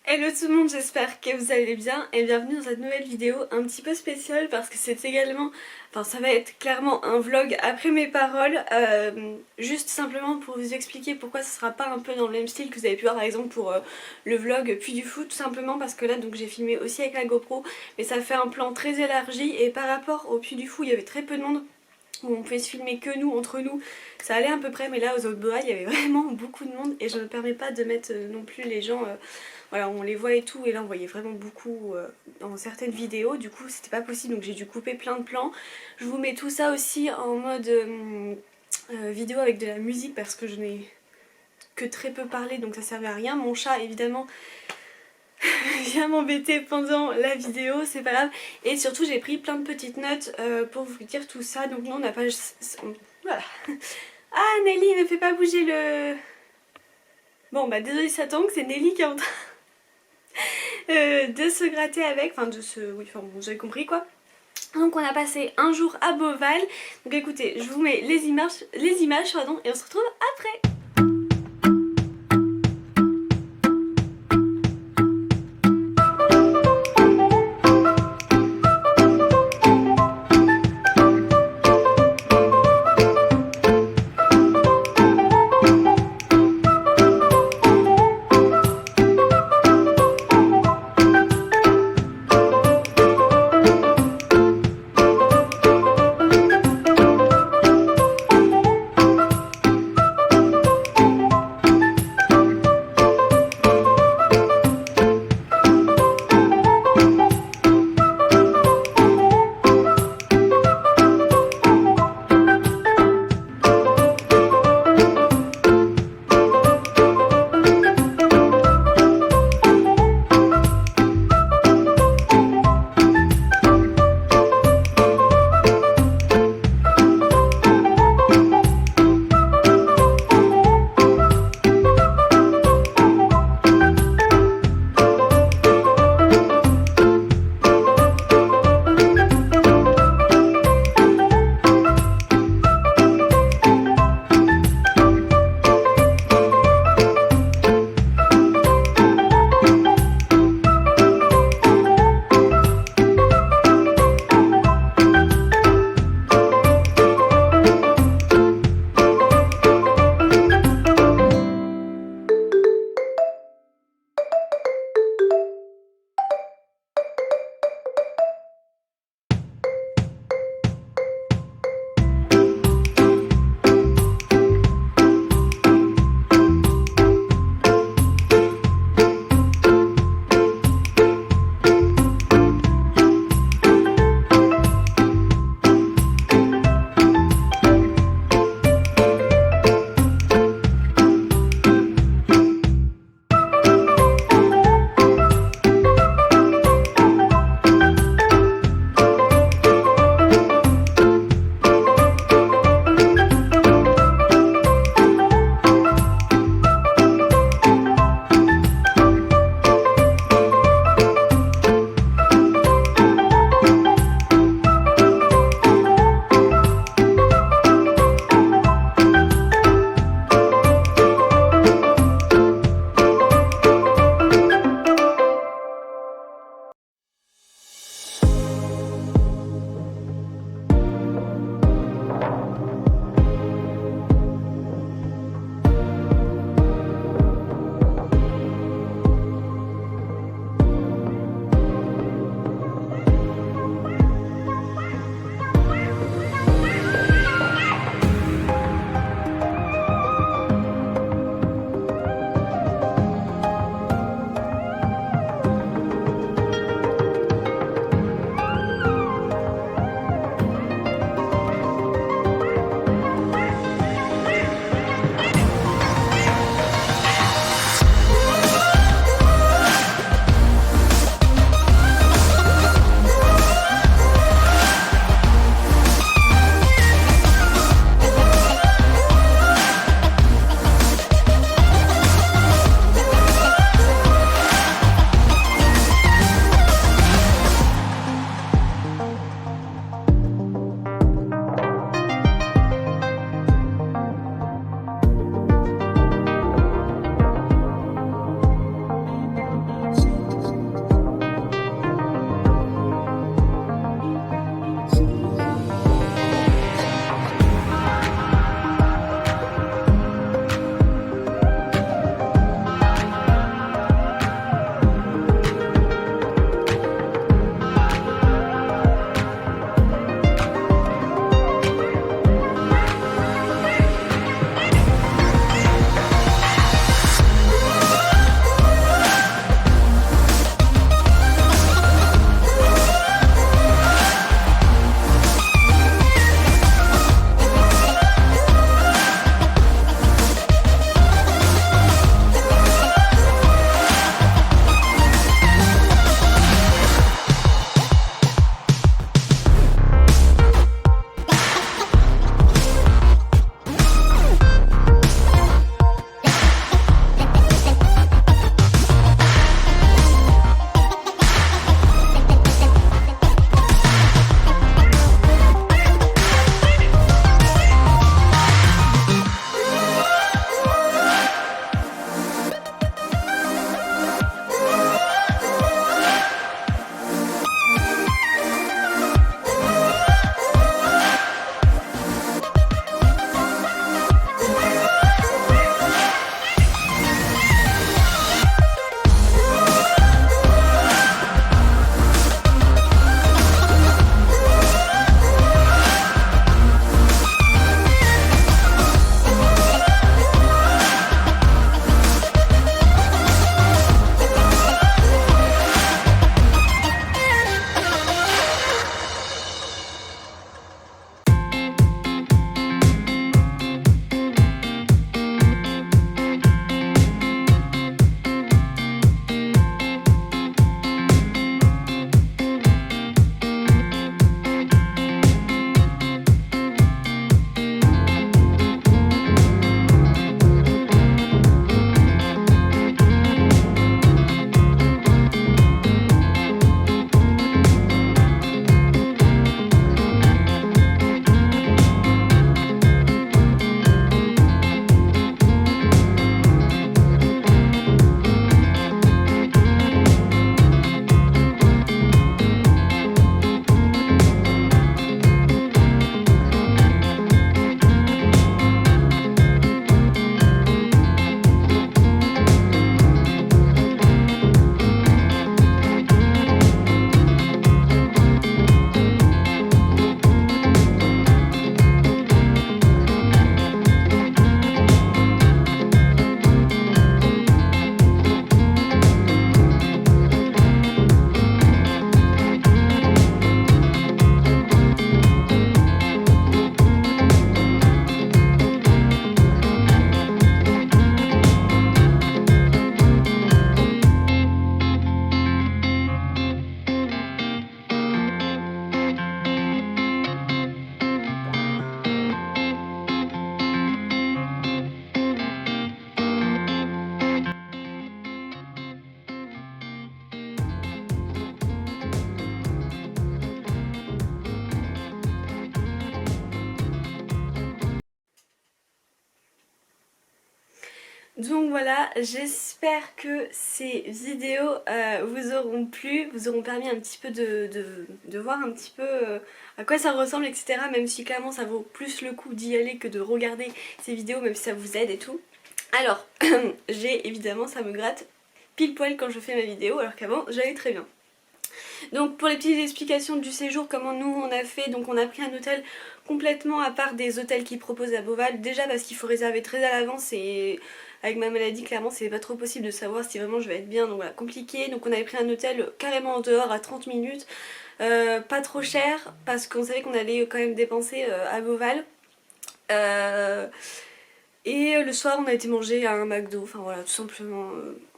Hello tout le monde, j'espère que vous allez bien et bienvenue dans cette nouvelle vidéo un petit peu spéciale parce que c'est également, enfin ça va être clairement un vlog après mes paroles, juste simplement pour vous expliquer pourquoi ce sera pas un peu dans le même style que vous avez pu voir par exemple pour le vlog Puy du Fou, tout simplement parce que là donc j'ai filmé aussi avec la GoPro mais ça fait un plan très élargi et par rapport au Puy du Fou il y avait très peu de monde où on pouvait se filmer que nous, entre nous, ça allait à peu près, mais là aux autres boas il y avait vraiment beaucoup de monde et je me permets pas de mettre non plus les gens, voilà on les voit et tout, et là on voyait vraiment beaucoup dans certaines vidéos, du coup c'était pas possible donc j'ai dû couper plein de plans. Je vous mets tout ça aussi en mode vidéo avec de la musique parce que je n'ai que très peu parlé donc ça servait à rien. Mon chat évidemment vient m'embêter pendant la vidéo, c'est pas grave. Et surtout j'ai pris plein de petites notes pour vous dire tout ça. Donc non on n'a pas... Voilà. Ah Nelly ne fait pas bouger le... Bon bah désolé ça tombe, c'est Nelly qui est en train de se gratter avec, enfin de se... Oui enfin bon j'avais compris quoi. Donc on a passé un jour à Beauval. Donc écoutez je vous mets les images pardon, et on se retrouve après. Donc voilà, j'espère que ces vidéos vous auront plu, vous auront permis un petit peu de voir un petit peu à quoi ça ressemble, etc. Même si clairement ça vaut plus le coup d'y aller que de regarder ces vidéos, même si ça vous aide et tout. Alors, j'ai évidemment, ça me gratte pile poil quand je fais ma vidéo, alors qu'avant j'allais très bien. Donc pour les petites explications du séjour, comment nous on a fait, donc on a pris un hôtel complètement à part des hôtels qu'ils proposent à Beauval, déjà parce qu'il faut réserver très à l'avance et avec ma maladie clairement c'est pas trop possible de savoir si vraiment je vais être bien, donc voilà, compliqué. Donc on avait pris un hôtel carrément en dehors à 30 minutes, pas trop cher parce qu'on savait qu'on allait quand même dépenser à Beauval. Et le soir on a été manger à un McDo, enfin voilà, tout simplement,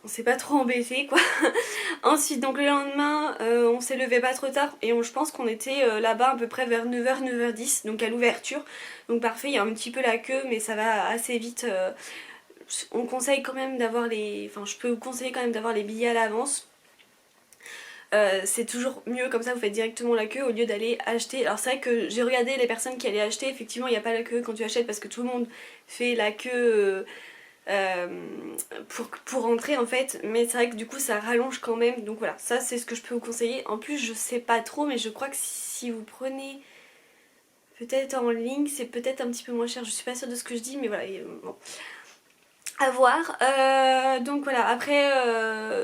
on s'est pas trop embêté quoi. Ensuite donc le lendemain on s'est levé pas trop tard et je pense qu'on était là-bas à peu près vers 9h, 9h10, donc à l'ouverture. Donc parfait, il y a un petit peu la queue mais ça va assez vite. On conseille quand même d'avoir les... Enfin je peux vous conseiller quand même d'avoir les billets à l'avance. C'est toujours mieux comme ça, vous faites directement la queue au lieu d'aller acheter. Alors c'est vrai que j'ai regardé les personnes qui allaient acheter, effectivement il n'y a pas la queue quand tu achètes parce que tout le monde fait la queue pour rentrer en fait, mais c'est vrai que du coup ça rallonge quand même, donc voilà, ça c'est ce que je peux vous conseiller. En plus je sais pas trop, mais je crois que si vous prenez peut-être en ligne c'est peut-être un petit peu moins cher, je suis pas sûre de ce que je dis, mais voilà, bon, à voir. Donc voilà, après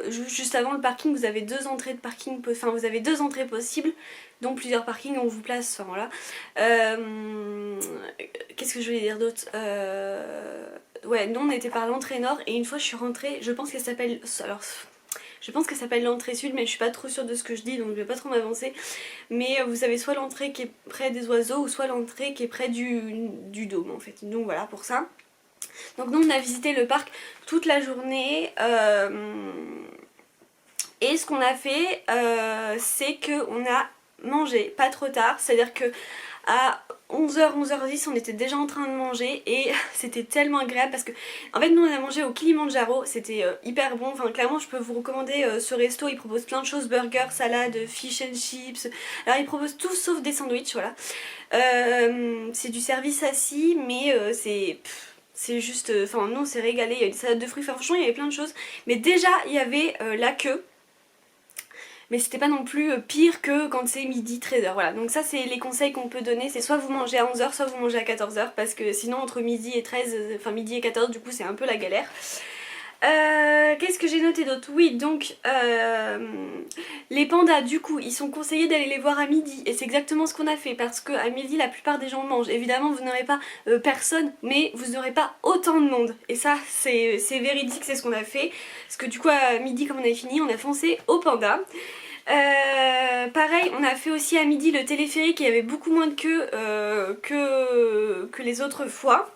juste avant le parking vous avez deux entrées de parking, enfin vous avez deux entrées possibles, donc plusieurs parkings, on vous place, enfin voilà. Qu'est-ce que je voulais dire d'autre? Ouais, nous on était par l'entrée nord et une fois je suis rentrée, je pense qu'elle s'appelle... Alors je pense qu'elle s'appelle l'entrée sud, mais je suis pas trop sûre de ce que je dis donc je vais pas trop m'avancer. Mais vous avez soit l'entrée qui est près des oiseaux ou soit l'entrée qui est près du dôme en fait. Donc voilà pour ça. Donc nous on a visité le parc toute la journée et ce qu'on a fait c'est qu'on a mangé pas trop tard, c'est à dire que à 11h, 11h10 on était déjà en train de manger et c'était tellement agréable parce que en fait nous on a mangé au Kilimanjaro, c'était hyper bon, enfin clairement je peux vous recommander ce resto, il propose plein de choses, burgers, salades, fish and chips, alors il propose tout sauf des sandwichs, voilà. C'est du service assis mais c'est juste, enfin nous on s'est régalé, il y a une salade de fruits, enfin franchement il y avait plein de choses, mais déjà il y avait la queue, mais c'était pas non plus pire que quand c'est midi 13h, voilà. Donc ça c'est les conseils qu'on peut donner, c'est soit vous mangez à 11h, soit vous mangez à 14h, parce que sinon entre midi et 13, enfin midi et 14 du coup c'est un peu la galère. Qu'est-ce que j'ai noté d'autre? Oui, donc les pandas du coup ils sont conseillés d'aller les voir à midi et c'est exactement ce qu'on a fait parce qu'à midi la plupart des gens mangent. Évidemment vous n'aurez pas personne mais vous n'aurez pas autant de monde et ça c'est véridique, c'est ce qu'on a fait parce que du coup à midi comme on avait fini on a foncé au panda. Pareil on a fait aussi à midi le téléphérique et il y avait beaucoup moins de queue que les autres fois.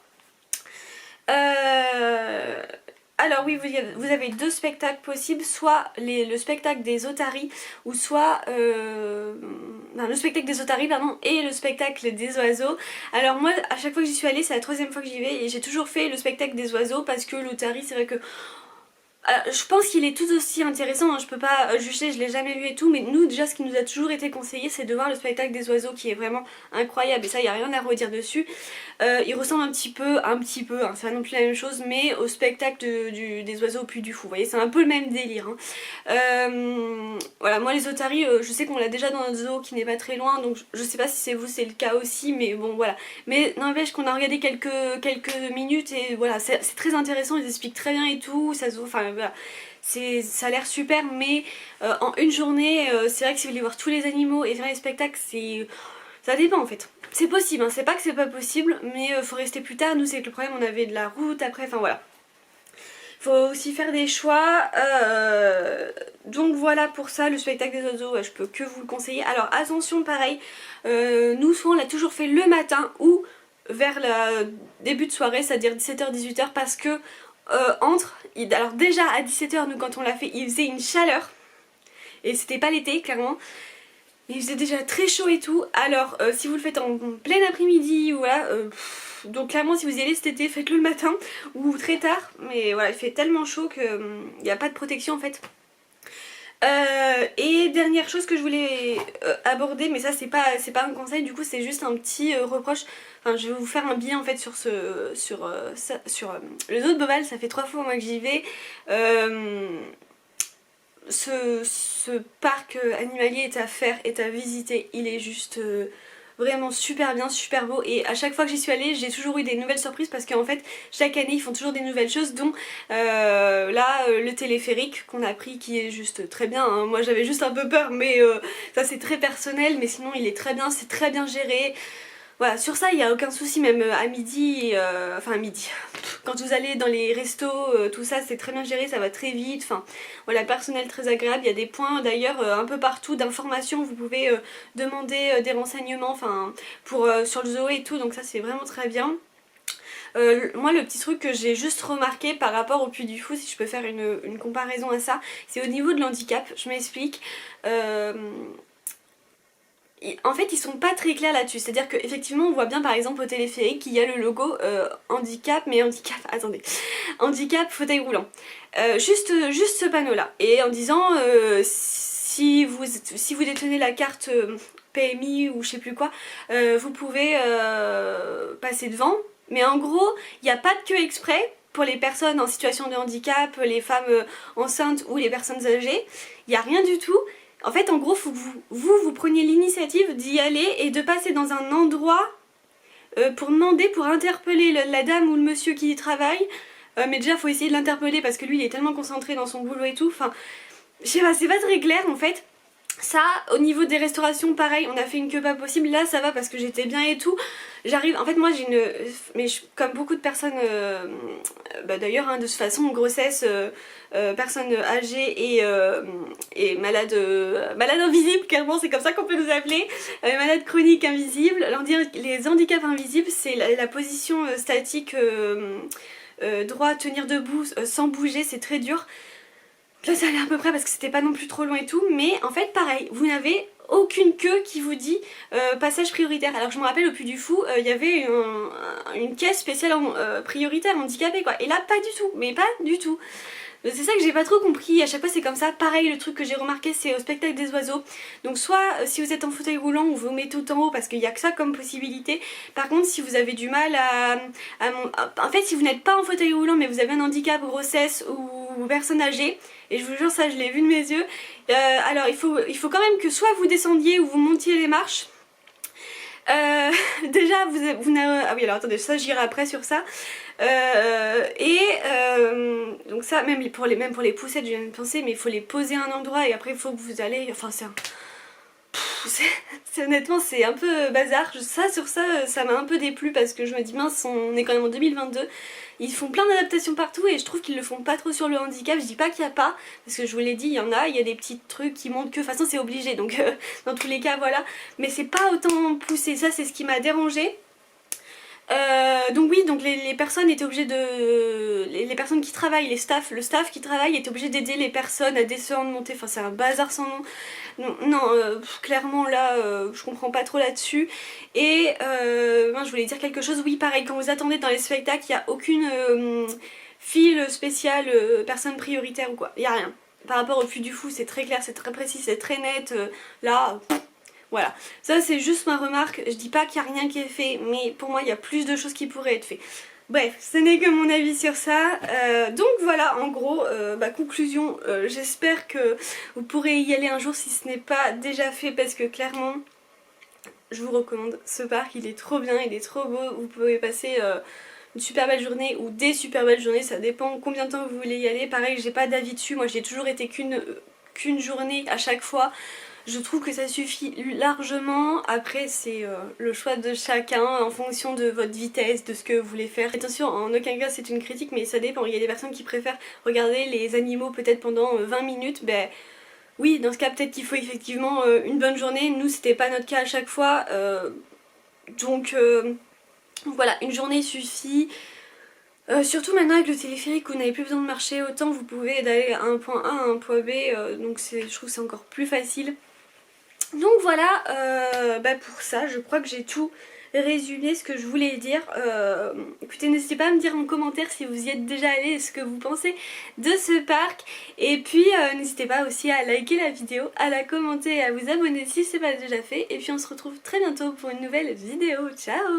Alors oui, vous avez deux spectacles possibles, soit le spectacle des otaries, ou soit... non, le spectacle des otaries, pardon, et le spectacle des oiseaux. Alors moi, à chaque fois que j'y suis allée, c'est la troisième fois que j'y vais, et j'ai toujours fait le spectacle des oiseaux, parce que l'otarie, c'est vrai que... Alors, je pense qu'il est tout aussi intéressant, hein, je peux pas juger, je l'ai jamais vu et tout, mais nous déjà ce qui nous a toujours été conseillé c'est de voir le spectacle des oiseaux qui est vraiment incroyable et ça il n'y a rien à redire dessus. Il ressemble un petit peu, hein, c'est pas non plus la même chose, mais au spectacle des oiseaux au Puy du Fou, vous voyez, c'est un peu le même délire. Hein. Voilà, moi les otaries, je sais qu'on l'a déjà dans notre zoo qui n'est pas très loin, donc je sais pas si c'est vous c'est le cas aussi, mais bon voilà. Mais n'empêche qu'on a regardé quelques minutes et voilà, c'est très intéressant, ils expliquent très bien et tout, ça se voit, enfin voilà. Ça a l'air super, mais en une journée, c'est vrai que si vous voulez voir tous les animaux et faire les spectacles, ça dépend en fait. C'est possible, hein, c'est pas que c'est pas possible, mais faut rester plus tard. Nous, c'est que le problème, on avait de la route après, enfin voilà. Faut aussi faire des choix. Donc voilà pour ça, le spectacle des oiseaux, ouais, je peux que vous le conseiller. Alors attention, pareil, nous, soit on l'a toujours fait le matin ou vers le début de soirée, c'est-à-dire 17h, 18h, parce que alors déjà à 17h, nous quand on l'a fait, il faisait une chaleur. Et c'était pas l'été, clairement. Mais il faisait déjà très chaud et tout. Alors si vous le faites en plein après-midi, voilà, donc clairement si vous y allez cet été, faites-le le matin ou très tard. Mais voilà, il fait tellement chaud qu'il n'y a pas de protection en fait. Et dernière chose que je voulais aborder, mais ça c'est pas un conseil, du coup c'est juste un petit reproche. Enfin, je vais vous faire un billet en fait sur le zoo de Beauval. Ça fait 3 fois moi que j'y vais. Ce parc animalier est à faire, est à visiter. Il est juste vraiment super bien, super beau, et à chaque fois que j'y suis allée j'ai toujours eu des nouvelles surprises parce qu'en fait chaque année ils font toujours des nouvelles choses, dont là le téléphérique qu'on a pris qui est juste très bien, hein. Moi j'avais juste un peu peur, mais ça c'est très personnel, mais sinon il est très bien, c'est très bien géré. Voilà, sur ça il n'y a aucun souci, même à midi, enfin à midi, quand vous allez dans les restos, tout ça c'est très bien géré, ça va très vite, enfin voilà, personnel très agréable. Il y a des points d'ailleurs un peu partout d'information, vous pouvez demander des renseignements, enfin pour sur le zoo et tout, donc ça c'est vraiment très bien. Moi le petit truc que j'ai juste remarqué par rapport au Puy du Fou, si je peux faire une comparaison à ça, c'est au niveau de l'handicap. Je m'explique. En fait ils sont pas très clairs là-dessus, c'est à dire qu'effectivement on voit bien par exemple au téléphérique qu'il y a le logo handicap, mais handicap, attendez, handicap fauteuil roulant, juste ce panneau là, et en disant si vous détenez la carte PMI ou je sais plus quoi, vous pouvez passer devant, mais en gros il n'y a pas de queue exprès pour les personnes en situation de handicap, les femmes enceintes ou les personnes âgées, il n'y a rien du tout. En fait, en gros, faut que vous preniez l'initiative d'y aller et de passer dans un endroit pour demander, pour interpeller la dame ou le monsieur qui y travaille. Mais déjà, faut essayer de l'interpeller parce que lui, il est tellement concentré dans son boulot et tout. Enfin, je sais pas, c'est pas très clair en fait. Ça, au niveau des restaurations, pareil, on a fait une queue pas possible. Là, ça va parce que j'étais bien et tout. J'arrive, en fait, moi j'ai une. Mais comme beaucoup de personnes, d'ailleurs, hein, de toute façon, grossesse, personnes âgées et malades, malades invisibles, clairement, c'est comme ça qu'on peut nous appeler. Malades chroniques invisibles. Alors, les handicaps invisibles, c'est la position statique, droit, tenir debout, sans bouger, c'est très dur. Là ça allait à peu près parce que c'était pas non plus trop loin et tout, mais en fait pareil, vous n'avez aucune queue qui vous dit passage prioritaire. Alors je me rappelle au Puy du Fou, il y avait une caisse spéciale prioritaire handicapé quoi, et là pas du tout, mais pas du tout. C'est ça que j'ai pas trop compris, à chaque fois c'est comme ça. Pareil, le truc que j'ai remarqué c'est au spectacle des oiseaux. Donc soit si vous êtes en fauteuil roulant, on vous met tout en haut parce qu'il n'y a que ça comme possibilité. Par contre si vous avez du mal en fait si vous n'êtes pas en fauteuil roulant mais vous avez un handicap, grossesse ou personne âgée, et je vous jure ça je l'ai vu de mes yeux, alors il faut quand même que soit vous descendiez ou vous montiez les marches. Déjà vous n'avez... Ah oui alors attendez, ça j'irai après sur ça. Donc ça même pour les poussettes je viens de penser, mais il faut les poser à un endroit et après il faut que vous allez... Enfin honnêtement c'est un peu bazar. Ça sur ça ça m'a un peu déplu parce que je me dis mince, on est quand même en 2022. Ils font plein d'adaptations partout et je trouve qu'ils le font pas trop sur le handicap. Je dis pas qu'il y a pas, parce que je vous l'ai dit, il y en a, il y a des petits trucs qui montrent que de toute façon c'est obligé, donc dans tous les cas voilà. Mais c'est pas autant poussé, ça c'est ce qui m'a dérangé. Donc oui, donc les personnes étaient obligées de... Les personnes qui travaillent, le staff qui travaille était obligé d'aider les personnes à descendre, monter, enfin c'est un bazar sans nom. Non, clairement là, je comprends pas trop là-dessus. Et je voulais dire quelque chose, oui pareil, quand vous attendez dans les spectacles, il n'y a aucune file spéciale, personne prioritaire ou quoi, il n'y a rien. Par rapport au Puy du Fou, c'est très clair, c'est très précis, c'est très net, là... Voilà, ça c'est juste ma remarque, je dis pas qu'il n'y a rien qui est fait, mais pour moi il y a plus de choses qui pourraient être faites. Bref, ce n'est que mon avis sur ça. Donc voilà, en gros, conclusion, j'espère que vous pourrez y aller un jour si ce n'est pas déjà fait, parce que clairement, je vous recommande ce parc, il est trop bien, il est trop beau, vous pouvez passer... une super belle journée ou des super belles journées, ça dépend combien de temps vous voulez y aller. Pareil, j'ai pas d'avis dessus, moi j'ai toujours été qu'une journée à chaque fois. Je trouve que ça suffit largement. Après c'est le choix de chacun en fonction de votre vitesse, de ce que vous voulez faire. Attention, en aucun cas c'est une critique, mais ça dépend. Il y a des personnes qui préfèrent regarder les animaux peut-être pendant 20 minutes. Ben oui, dans ce cas peut-être qu'il faut effectivement une bonne journée. Nous c'était pas notre cas à chaque fois. Donc voilà, une journée suffit. Surtout maintenant avec le téléphérique où vous n'avez plus besoin de marcher autant, vous pouvez aller à un point A à un point B, donc je trouve que c'est encore plus facile. Donc voilà, pour ça je crois que j'ai tout résumé ce que je voulais dire. Écoutez, n'hésitez pas à me dire en commentaire si vous y êtes déjà allé et ce que vous pensez de ce parc. Et puis n'hésitez pas aussi à liker la vidéo, à la commenter et à vous abonner si ce n'est pas déjà fait. Et puis on se retrouve très bientôt pour une nouvelle vidéo. Ciao!